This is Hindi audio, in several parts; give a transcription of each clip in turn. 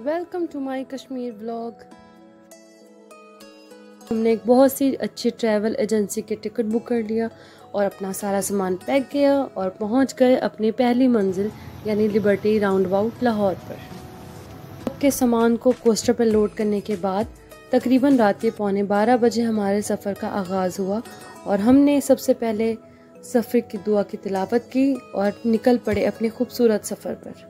Welcome to my Kashmir vlog. हमने एक बहुत सी अच्छी ट्रैवल एजेंसी के टिकट बुक कर लिया और अपना सारा सामान पैक किया और पहुंच गए अपनी पहली मंजिल यानी लिबर्टी राउंडअबाउट लाहौर पर। के सामान को कोस्टर पर लोड करने के बाद तकरीबन रात के 11:15 बजे हमारे सफ़र का आगाज़ हुआ और हमने सबसे पहले सफ़र की दुआ की तिलावत की और निकल पड़े अपने खूबसूरत सफ़र पर।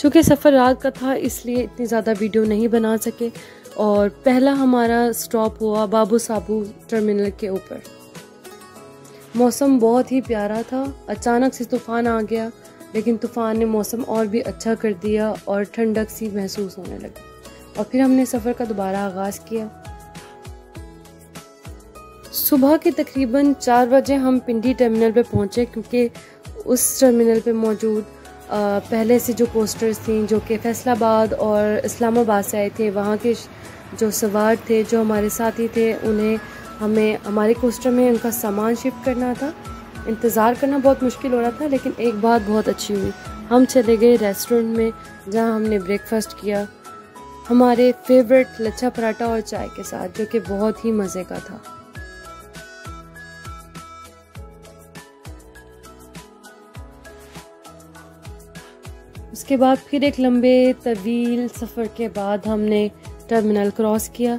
चूँकि सफ़र रात का था इसलिए इतनी ज़्यादा वीडियो नहीं बना सके और पहला हमारा स्टॉप हुआ बाबू साबू टर्मिनल के ऊपर। मौसम बहुत ही प्यारा था। अचानक से तूफ़ान आ गया लेकिन तूफ़ान ने मौसम और भी अच्छा कर दिया और ठंडक सी महसूस होने लगी और फिर हमने सफ़र का दोबारा आगाज़ किया। सुबह के तकरीबन 4 बजे हम पिंडी टर्मिनल पे पहुँचे क्योंकि उस टर्मिनल पे मौजूद पहले से जो कोस्टर्स थी जो कि फैसलाबाद और इस्लामाबाद से आए थे, वहाँ के जो सवार थे जो हमारे साथी थे उन्हें हमें हमारे कोस्टर में उनका सामान शिफ्ट करना था। इंतज़ार करना बहुत मुश्किल हो रहा था लेकिन एक बात बहुत अच्छी हुई, हम चले गए रेस्टोरेंट में जहाँ हमने ब्रेकफास्ट किया हमारे फेवरेट लच्छा पराठा और चाय के साथ, जो कि बहुत ही मज़े का था। उसके बाद फिर एक लंबे तवील सफ़र के बाद हमने टर्मिनल क्रॉस किया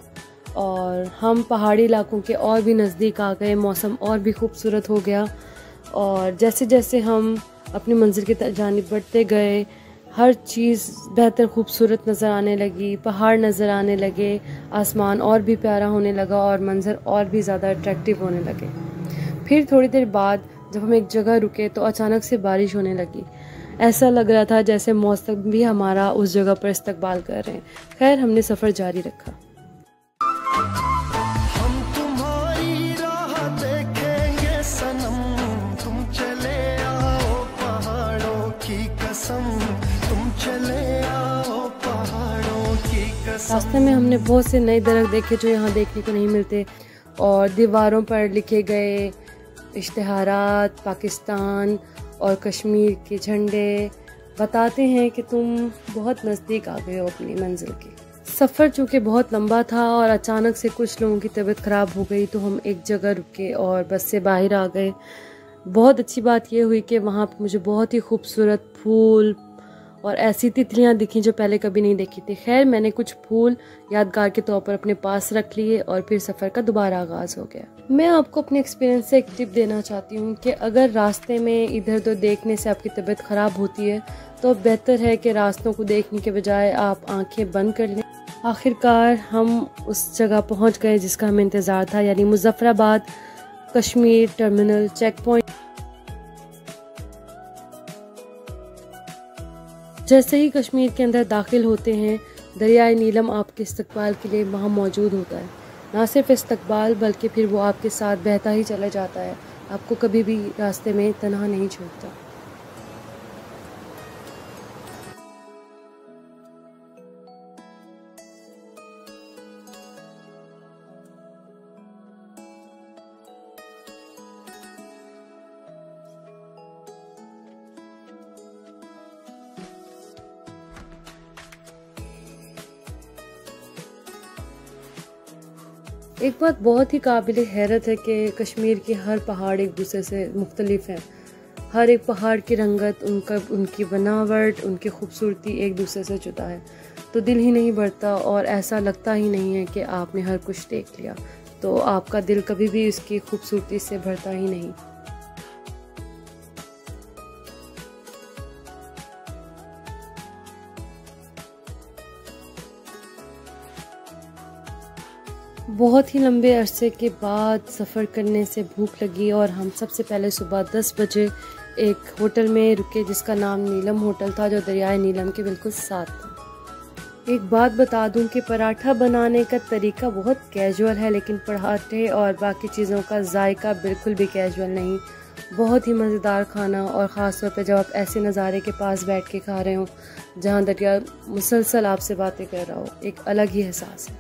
और हम पहाड़ी इलाकों के और भी नज़दीक आ गए। मौसम और भी खूबसूरत हो गया और जैसे जैसे हम अपनी मंजिल की जानिब बढ़ते गए हर चीज़ बेहतर खूबसूरत नज़र आने लगी, पहाड़ नज़र आने लगे, आसमान और भी प्यारा होने लगा और मंजर और भी ज़्यादा अट्रैक्टिव होने लगे। फिर थोड़ी देर बाद जब हम एक जगह रुके तो अचानक से बारिश होने लगी। ऐसा लग रहा था जैसे मौसम भी हमारा उस जगह पर इस्तकबाल कर रहे हैं। खैर हमने सफ़र जारी रखा। हम तुम्हारी राह देखेंगे सनम, तुम चले आओ पहाड़ों की कसम, तुम चले आओ पहाड़ों की कसम। रास्ते में हमने बहुत से नए दरख्त देखे जो यहाँ देखने को नहीं मिलते और दीवारों पर लिखे गए इश्तिहारात पाकिस्तान और कश्मीर के झंडे बताते हैं कि तुम बहुत नज़दीक आ गए हो अपनी मंजिल के। सफ़र चूँकि बहुत लंबा था और अचानक से कुछ लोगों की तबीयत ख़राब हो गई तो हम एक जगह रुके और बस से बाहर आ गए। बहुत अच्छी बात यह हुई कि वहाँ पर मुझे बहुत ही खूबसूरत फूल और ऐसी तितलियाँ दिखी जो पहले कभी नहीं देखी थी। खैर मैंने कुछ फूल यादगार के तौर पर अपने पास रख लिए और फिर सफ़र का दोबारा आगाज़ हो गया। मैं आपको अपने एक्सपीरियंस से एक टिप देना चाहती हूँ कि अगर रास्ते में इधर उधर देखने से आपकी तबीयत ख़राब होती है तो बेहतर है कि रास्तों को देखने के बजाय आप आंखें बंद कर लें। आखिरकार हम उस जगह पहुँच गए जिसका हमें इंतज़ार था, यानी Muzaffarabad Kashmir terminal check point. जैसे ही कश्मीर के अंदर दाखिल होते हैं दरियाए नीलम आपके इस्तकबाल के लिए वहाँ मौजूद होता है। ना सिर्फ इस्तकबाल बल्कि फिर वो आपके साथ बहता ही चला जाता है, आपको कभी भी रास्ते में तन्हा नहीं छोड़ता। एक बात बहुत ही काबिल हैरत है कि कश्मीर की हर पहाड़ एक दूसरे से मुख्तलिफ है। हर एक पहाड़ की रंगत, उनकी बनावट, उनकी खूबसूरती एक दूसरे से जुदा है, तो दिल ही नहीं भरता और ऐसा लगता ही नहीं है कि आपने हर कुछ देख लिया, तो आपका दिल कभी भी इसकी खूबसूरती से भरता ही नहीं। बहुत ही लंबे अरसे के बाद सफ़र करने से भूख लगी और हम सबसे पहले सुबह 10 बजे एक होटल में रुके जिसका नाम नीलम होटल था, जो दरियाए नीलम के बिल्कुल साथ था। एक बात बता दूं कि पराठा बनाने का तरीका बहुत कैजुअल है लेकिन पराठे और बाकी चीज़ों का जायका बिल्कुल भी कैजुअल नहीं बहुत ही मज़ेदार खाना, और ख़ास तौर पे जब आप ऐसे नज़ारे के पास बैठ के खा रहे हो जहाँ दरिया मुसलसल आपसे बातें कर रहा हो, एक अलग ही एहसास है।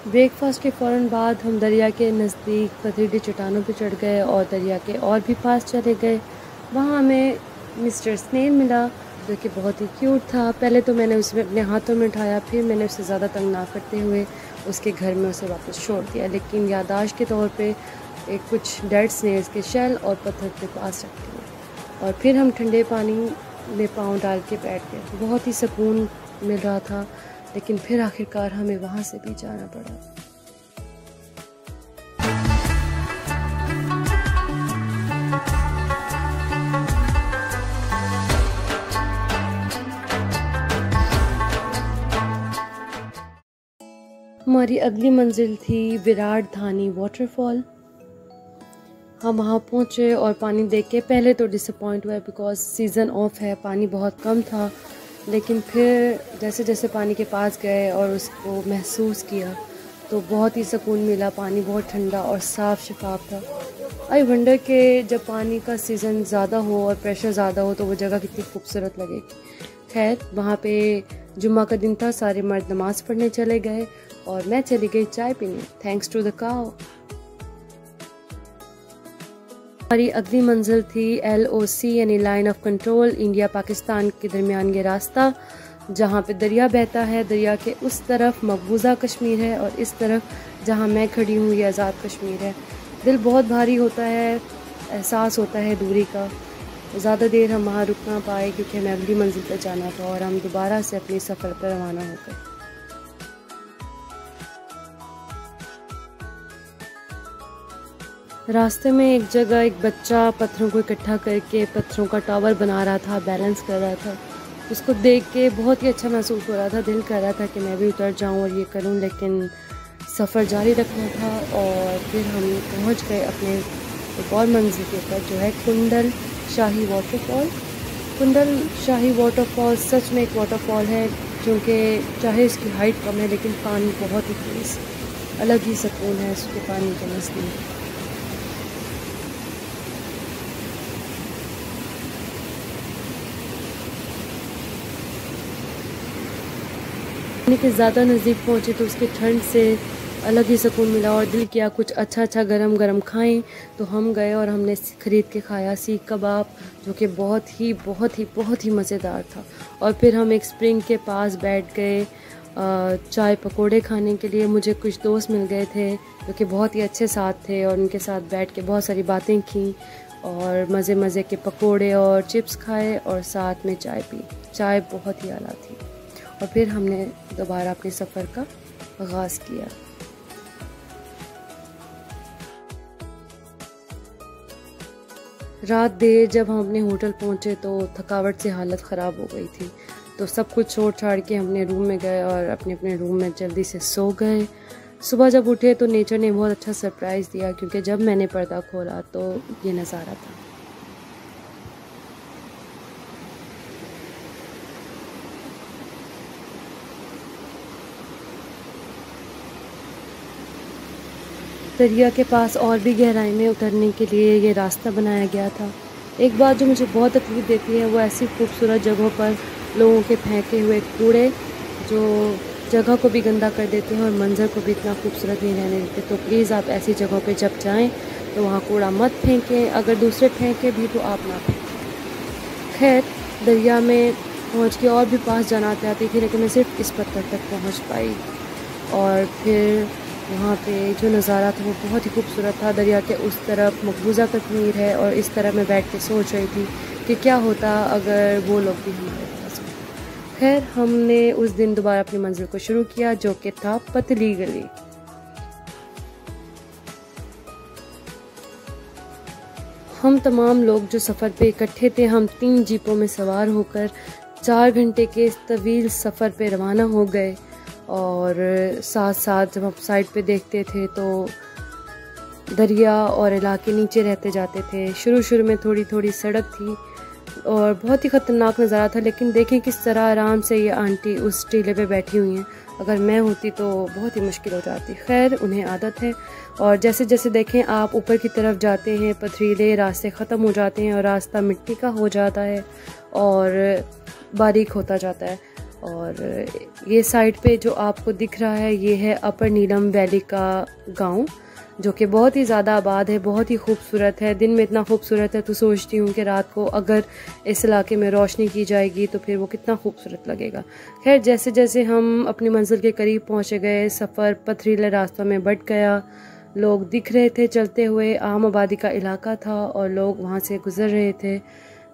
ब्रेकफास्ट के फ़ौरन बाद हम दरिया के नज़दीक पथरीली चट्टानों पर चढ़ गए और दरिया के और भी पास चले गए। वहाँ हमें मिस्टर स्नेल मिला जो कि बहुत ही क्यूट था। पहले तो मैंने उसे अपने हाथों में उठाया, फिर मैंने उसे ज़्यादा तंग ना करते हुए उसके घर में उसे वापस छोड़ दिया, लेकिन याददाश्त के तौर पे एक कुछ डेड स्नेल्स के शेल और पत्थर के पास रख दिए। और फिर हम ठंडे पानी में पाँव डाल के बैठ गए। बहुत ही सुकून मिल रहा था, लेकिन फिर आखिरकार हमें वहाँ से भी जाना पड़ा। हमारी अगली मंजिल थी विराट धानी वाटरफॉल। हम वहाँ पहुँचे और पानी देख के पहले तो डिसअपॉइंट हुआ बिकॉज सीज़न ऑफ है, पानी बहुत कम था, लेकिन फिर जैसे जैसे पानी के पास गए और उसको महसूस किया तो बहुत ही सुकून मिला। पानी बहुत ठंडा और साफ़ शफाफ था। आई वंडर के जब पानी का सीज़न ज़्यादा हो और प्रेशर ज़्यादा हो तो वो जगह कितनी खूबसूरत लगेगी। खैर, वहाँ पे जुम्मा का दिन था, सारे मर्द नमाज़ पढ़ने चले गए और मैं चली गई चाय पीने, थैंक्स टू द काओ। हमारी अगली मंजिल थी LOC यानी line of control, India Pakistan के दरमियान ये रास्ता जहाँ पे दरिया बहता है। दरिया के उस तरफ मकबूजा कश्मीर है और इस तरफ जहाँ मैं खड़ी हूँ ये आज़ाद कश्मीर है। दिल बहुत भारी होता है, एहसास होता है दूरी का। ज़्यादा देर हम वहाँ रुक ना पाए क्योंकि हमें अगली मंजिल पर जाना था और हम दोबारा से अपने सफ़र पर रवाना हो गए। रास्ते में एक जगह एक बच्चा पत्थरों को इकट्ठा करके पत्थरों का टावर बना रहा था, बैलेंस कर रहा था। उसको देख के बहुत ही अच्छा महसूस हो रहा था, दिल कर रहा था कि मैं भी उतर जाऊं और ये करूं, लेकिन सफ़र जारी रखना था। और फिर हम पहुंच गए अपने एक और मंजिल के ऊपर जो है कुंडल शाही वाटरफॉल। कुंडल शाही वाटरफॉल सच में एक वाटरफॉल है क्योंकि चाहे इसकी हाइट कम है लेकिन पानी बहुत ही तेज़, अलग ही सुकून है उसके पानी के नज़दीक। के ज़्यादा नज़दीक पहुँचे तो उसके ठंड से अलग ही सुकून मिला और दिल किया कुछ अच्छा गरम गरम खाएं। तो हम गए और हमने ख़रीद के खाया सीख कबाब, जो कि बहुत ही मज़ेदार था। और फिर हम एक स्प्रिंग के पास बैठ गए चाय पकोड़े खाने के लिए। मुझे कुछ दोस्त मिल गए थे जो कि बहुत ही अच्छे साथ थे और उनके साथ बैठ के बहुत सारी बातें की और मज़े के पकोड़े और चिप्स खाए और साथ में चाय पी। चाय बहुत ही आला थी। और फिर हमने दोबारा अपने सफ़र का आगाज़ किया। रात देर जब हम अपने होटल पहुंचे तो थकावट से हालत ख़राब हो गई थी, तो सब कुछ छोड़ छाड़ के हमने रूम में गए और अपने रूम में जल्दी से सो गए। सुबह जब उठे तो नेचर ने बहुत अच्छा सरप्राइज़ दिया क्योंकि जब मैंने पर्दा खोला तो ये नज़ारा था। दरिया के पास और भी गहराई में उतरने के लिए ये रास्ता बनाया गया था। एक बात जो मुझे बहुत तकलीफ़ देती है वो ऐसी खूबसूरत जगहों पर लोगों के फेंके हुए कूड़े जो जगह को भी गंदा कर देते हैं और मंज़र को भी इतना खूबसूरत नहीं रहने देते। तो प्लीज़ आप ऐसी जगहों पे जब जाएं तो वहाँ कूड़ा मत फेंकें, अगर दूसरे फेंकें भी तो आप ना फेंकें। खैर, दरिया में पहुँच के और भी पास जाना चाहती थी लेकिन मैं सिर्फ इस पत्थर तक पहुँच पाई। और फिर वहाँ पे जो नज़ारा था वो बहुत ही खूबसूरत था। दरिया के उस तरफ मकबूजा कश्मीर है और इस तरह मैं बैठ के सोच रही थी कि क्या होता अगर वो लोग भी हमारे पास हों। खैर, हमने उस दिन दोबारा अपनी मंजिल को शुरू किया जो कि था पतली गली। हम तमाम लोग जो सफ़र पे इकट्ठे थे, हम 3 जीपों में सवार होकर 4 घंटे के इस तवील सफ़र पे रवाना हो गए और साथ साथ जब हम साइड पे देखते थे तो दरिया और इलाके नीचे रहते जाते थे। शुरू में थोड़ी थोड़ी सड़क थी और बहुत ही ख़तरनाक नज़ारा था, लेकिन देखें किस तरह आराम से ये आंटी उस टीले पे बैठी हुई हैं। अगर मैं होती तो बहुत ही मुश्किल हो जाती। खैर, उन्हें आदत है। और जैसे जैसे देखें आप ऊपर की तरफ जाते हैं, पथरीले रास्ते ख़त्म हो जाते हैं और रास्ता मिट्टी का हो जाता है और बारीक होता जाता है। और ये साइड पे जो आपको दिख रहा है ये है अपर नीलम वैली का गांव, जो कि बहुत ही ज़्यादा आबाद है, बहुत ही खूबसूरत है। दिन में इतना खूबसूरत है तो सोचती हूँ कि रात को अगर इस इलाके में रोशनी की जाएगी तो फिर वो कितना खूबसूरत लगेगा। खैर, जैसे जैसे हम अपनी मंजिल के करीब पहुँचे गए, सफ़र पथरीले रास्तों में बढ़ गया। लोग दिख रहे थे चलते हुए, आम आबादी का इलाका था और लोग वहाँ से गुज़र रहे थे।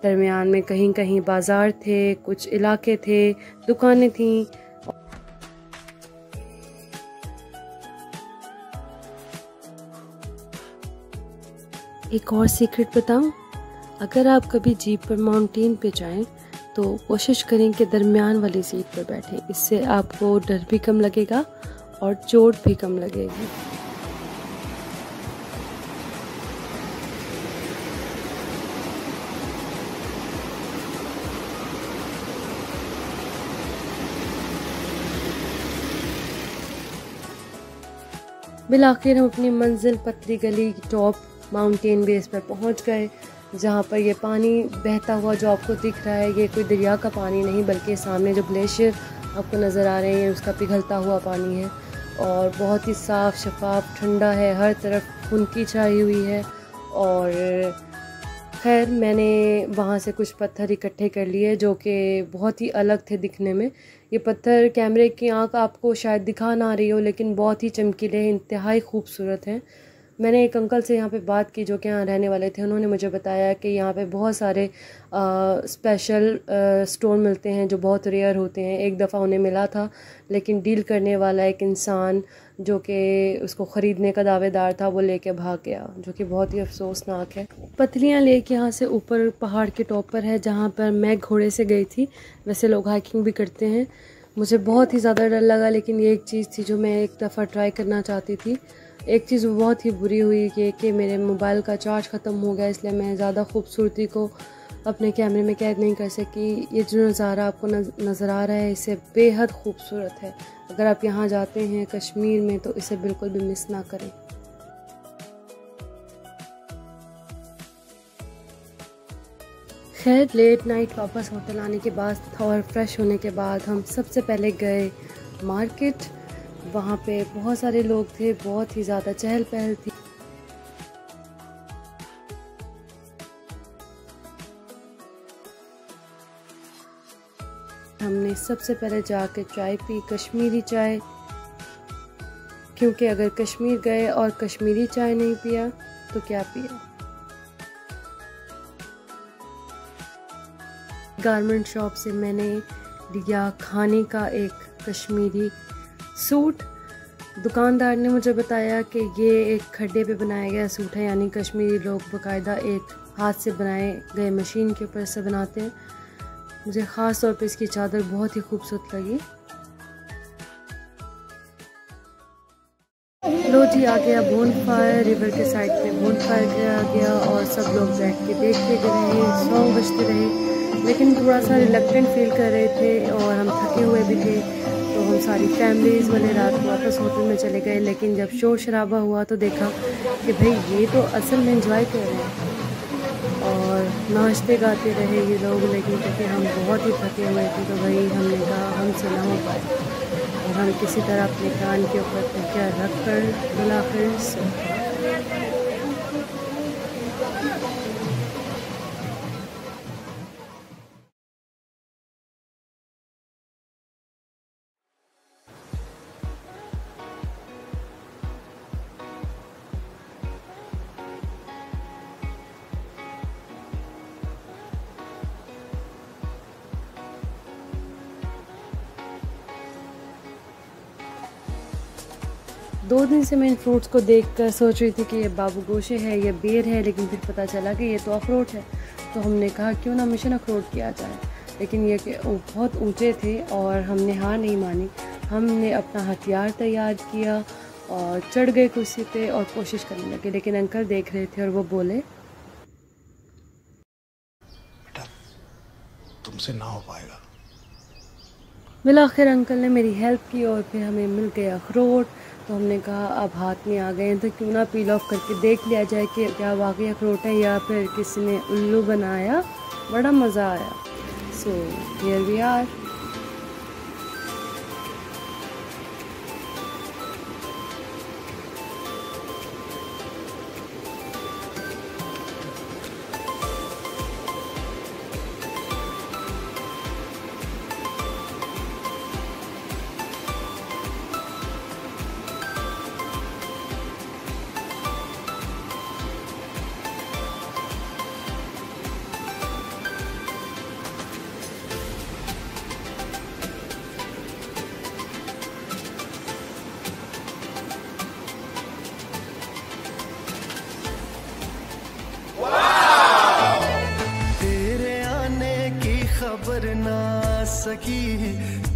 दरमियान में कहीं कहीं बाज़ार थे, कुछ इलाके थे, दुकानें थीं। एक और सीक्रेट बताऊं, अगर आप कभी जीप पर माउंटेन पे जाएं तो कोशिश करें कि दरमियान वाली सीट पर बैठें। इससे आपको डर भी कम लगेगा और चोट भी कम लगेगी। बिलाखिर हम अपनी मंजिल पतली गली टॉप माउंटेन बेस पर पहुंच गए, जहां पर ये पानी बहता हुआ जो आपको दिख रहा है ये कोई दरिया का पानी नहीं, बल्कि सामने जो ग्लेशियर आपको नज़र आ रहे हैं उसका पिघलता हुआ पानी है और बहुत ही साफ़ शफाफ ठंडा है, हर तरफ खुनकी छाई हुई है। और खैर, मैंने वहाँ से कुछ पत्थर इकट्ठे कर लिए जो कि बहुत ही अलग थे दिखने में। ये पत्थर कैमरे की आंख आपको शायद दिखा ना रही हो, लेकिन बहुत ही चमकीले, इंतहाई खूबसूरत हैं। मैंने एक अंकल से यहाँ पे बात की जो कि यहाँ रहने वाले थे। उन्होंने मुझे बताया कि यहाँ पे बहुत सारे स्पेशल स्टोन मिलते हैं जो बहुत रेयर होते हैं। एक दफ़ा उन्हें मिला था, लेकिन डील करने वाला एक इंसान जो कि उसको ख़रीदने का दावेदार था वो लेके भाग गया, जो कि बहुत ही अफसोसनाक है। पतलियाँ लेक यहाँ से ऊपर पहाड़ के टॉप पर है, जहाँ पर मैं घोड़े से गई थी। वैसे लोग हाइकिंग भी करते हैं। मुझे बहुत ही ज़्यादा डर लगा, लेकिन ये एक चीज़ थी जो मैं एक दफ़ा ट्राई करना चाहती थी। एक चीज़ बहुत ही बुरी हुई कि मेरे मोबाइल का चार्ज ख़त्म हो गया, इसलिए मैं ज़्यादा खूबसूरती को अपने कैमरे में कैद नहीं कर सकी। ये जो नज़ारा आपको नज़र आ रहा है इसे बेहद खूबसूरत है। अगर आप यहाँ जाते हैं कश्मीर में तो इसे बिल्कुल भी मिस ना करें। खैर, लेट नाइट वापस होटल आने के बाद और फ्रेश होने के बाद हम सबसे पहले गए मार्केट। वहाँ पे बहुत सारे लोग थे, बहुत ही ज़्यादा चहल पहल थी। हमने सबसे पहले जाके चाय पी, कश्मीरी चाय, क्योंकि अगर कश्मीर गए और कश्मीरी चाय नहीं पिया तो क्या पिया। गारमेंट शॉप से मैंने लिया खाने का एक कश्मीरी सूट। दुकानदार ने मुझे बताया कि ये एक खड्डे पे बनाया गया सूट है, यानी कश्मीरी लोग बाकायदा एक हाथ से बनाए गए मशीन के ऊपर से बनाते हैं। मुझे ख़ास तौर पे इसकी चादर बहुत ही खूबसूरत लगी। लो जी, आ गया बोन फायर। रिवर के साइड पे बोन फायर किया गया और सब लोग बैठ के देखते रहे, सॉन्ग बजते रहे, लेकिन थोड़ा सा रिलक्टेंट फील कर रहे थे और हम थके हुए भी थे। तो हम सारी फैमिलीज़ वाले रात को वापस होटल में चले गए। लेकिन जब शोर शराबा हुआ तो देखा कि भाई ये तो असल में एंजॉय कर रहे हैं और नाचते गाते रहे ये लोग। लेकिन क्योंकि हम बहुत ही थके हुए थे तो भाई हमने कहा हमसे ना हो पाए और हम किसी तरह अपने कान के ऊपर तकिया रख कर बुलाकर सो गए। दो दिन से मैं इन फ्रूट्स को देखकर सोच रही थी कि ये बाबू गोशे है, ये बेर है, लेकिन फिर पता चला कि ये तो अखरोट है। तो हमने कहा क्यों ना मिशन अखरोट किया जाए, लेकिन ये कि बहुत ऊंचे थे और हमने हार नहीं मानी। हमने अपना हथियार तैयार किया और चढ़ गए कुर्सी पे और कोशिश करने लगे, लेकिन अंकल देख रहे थे और वो बोले बेटा तुमसे ना हो पाएगा। बिलाखिर अंकल ने मेरी हेल्प की और फिर हमें मिल गया अखरोट। तो हमने कहा अब हाथ में आ गए हैं तो क्यों ना पील ऑफ करके देख लिया जाए कि क्या वाकई अखरोट है या फिर किसी ने उल्लू बनाया। बड़ा मज़ा आया। So here we are. खबर ना सकी,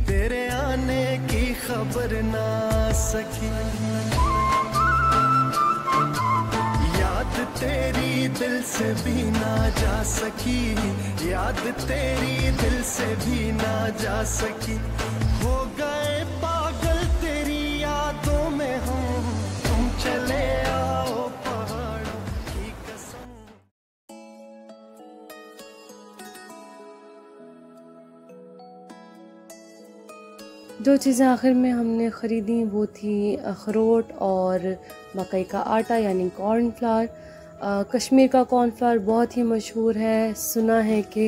तेरे आने की खबर ना सकी, याद तेरी दिल से भी ना जा सकी, याद तेरी दिल से भी ना जा सकी। हो गए पागल तेरी यादों में हम, तुम चले आओ पहाड़ों की कसम। जो चीज़ें आखिर में हमने ख़रीदी वो थी अखरोट और मकई का आटा यानी कॉर्नफ्लावर। कश्मीर का कॉर्नफ्लावर बहुत ही मशहूर है। सुना है कि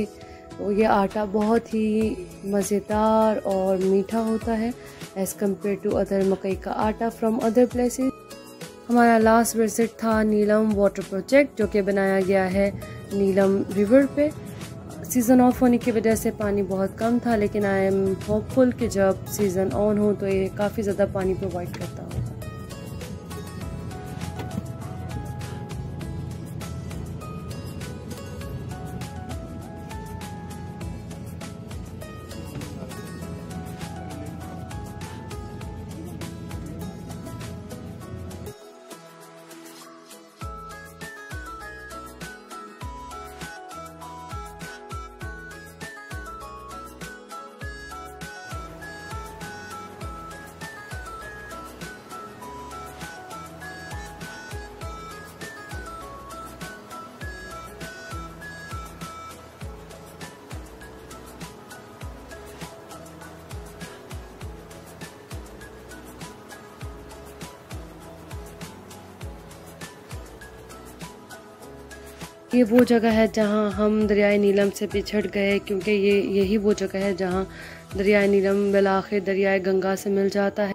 ये आटा बहुत ही मज़ेदार और मीठा होता है एज़ कम्पेयर टू अदर मकई का आटा फ्रॉम अदर प्लेसेस। हमारा लास्ट विजिट था नीलम वाटर प्रोजेक्ट जो कि बनाया गया है नीलम रिवर पे। सीज़न ऑफ होने की वजह से पानी बहुत कम था, लेकिन आई एम होपफुल कि जब सीज़न ऑन हो तो ये काफ़ी ज़्यादा पानी प्रोवाइड करता होगा। ये वो जगह है जहाँ हम दरियाए नीलम से बिछड़ गए, क्योंकि यही वो जगह है जहाँ दरियाए नीलम बिलाखिर दरियाए गंगा से मिल जाता है।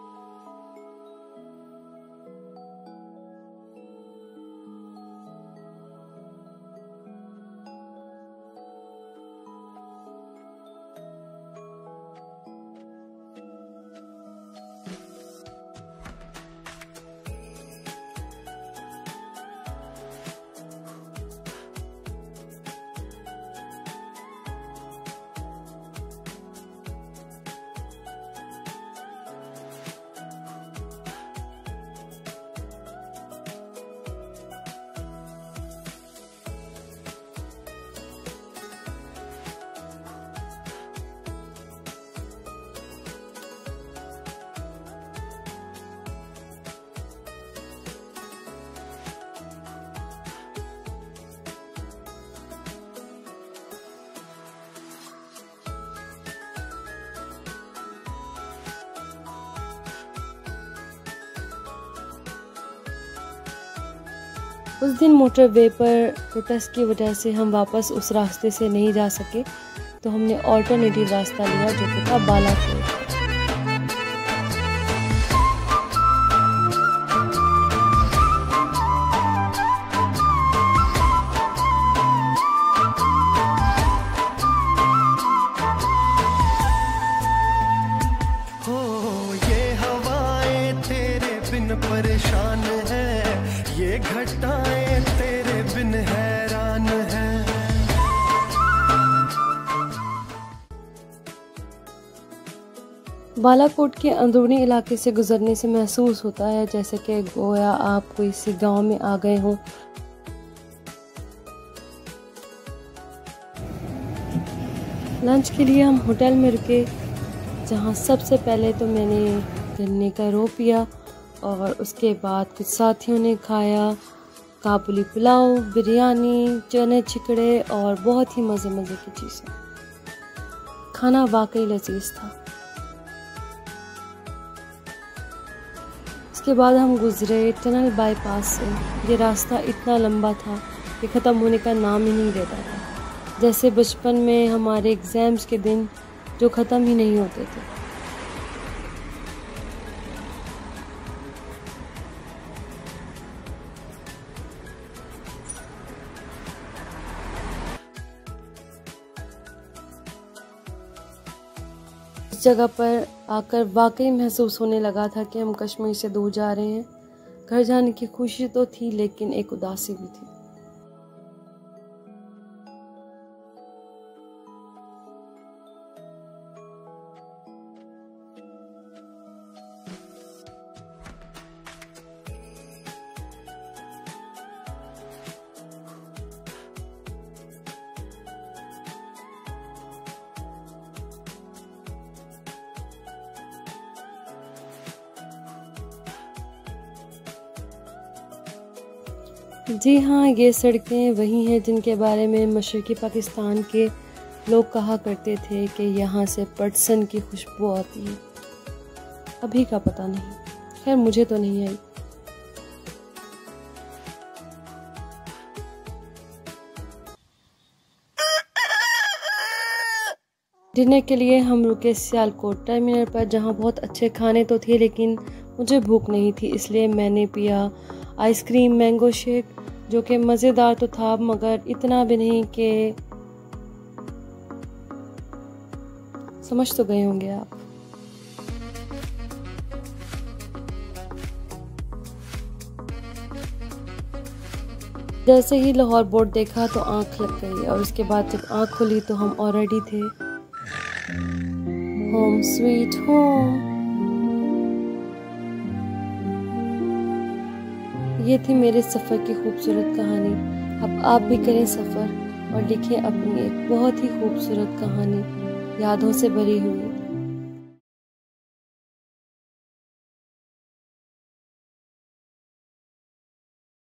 उस दिन मोटरवे पर प्रोटेस्ट की वजह से हम वापस उस रास्ते से नहीं जा सके, तो हमने ऑल्टरनेटिव रास्ता लिया जो कि था बालाकोट। परेशान है ये घटाएं तेरे बिन हैरान है। बालाकोट के अंदरूनी इलाके से गुजरने से महसूस होता है जैसे कि गोया आप कोई सी गांव में आ गए हों। लंच के लिए हम होटल में रुके, जहां सबसे पहले तो मैंने गन्ने का रो पिया और उसके बाद कुछ साथियों ने खाया काबुली पुलाव, बिरयानी, चने चिकड़े और बहुत ही मज़े की चीज़ें। खाना वाकई लजीज था। उसके बाद हम गुजरे टनल बाईपास से। ये रास्ता इतना लंबा था कि ख़त्म होने का नाम ही नहीं लेता था, जैसे बचपन में हमारे एग्ज़ाम्स के दिन जो ख़त्म ही नहीं होते थे। इस जगह पर आकर वाकई महसूस होने लगा था कि हम कश्मीर से दूर जा रहे हैं। घर जाने की खुशी तो थी लेकिन एक उदासी भी थी। जी हाँ, ये सड़कें वही हैं जिनके बारे में मशरक़ी पाकिस्तान के लोग कहा करते थे कि यहाँ से पटसन की खुशबू आती है। अभी का पता नहीं, खैर मुझे तो नहीं आई। डिनर के लिए हम रुके सियालकोट टर्मिनल पर, जहाँ बहुत अच्छे खाने तो थे लेकिन मुझे भूख नहीं थी, इसलिए मैंने पिया आइसक्रीम मैंगो शेक, जो कि मज़ेदार तो था मगर इतना भी नहीं कि समझ तो गए होंगे आप। जैसे ही लाहौर बोर्ड देखा तो आंख लग गई और उसके बाद जब आंख खुली तो हम ऑलरेडी थे होम स्वीट होम। ये थी मेरे सफ़र की खूबसूरत कहानी। अब आप भी करें सफ़र और लिखें अपनी एक बहुत ही खूबसूरत कहानी, यादों से भरी हुई।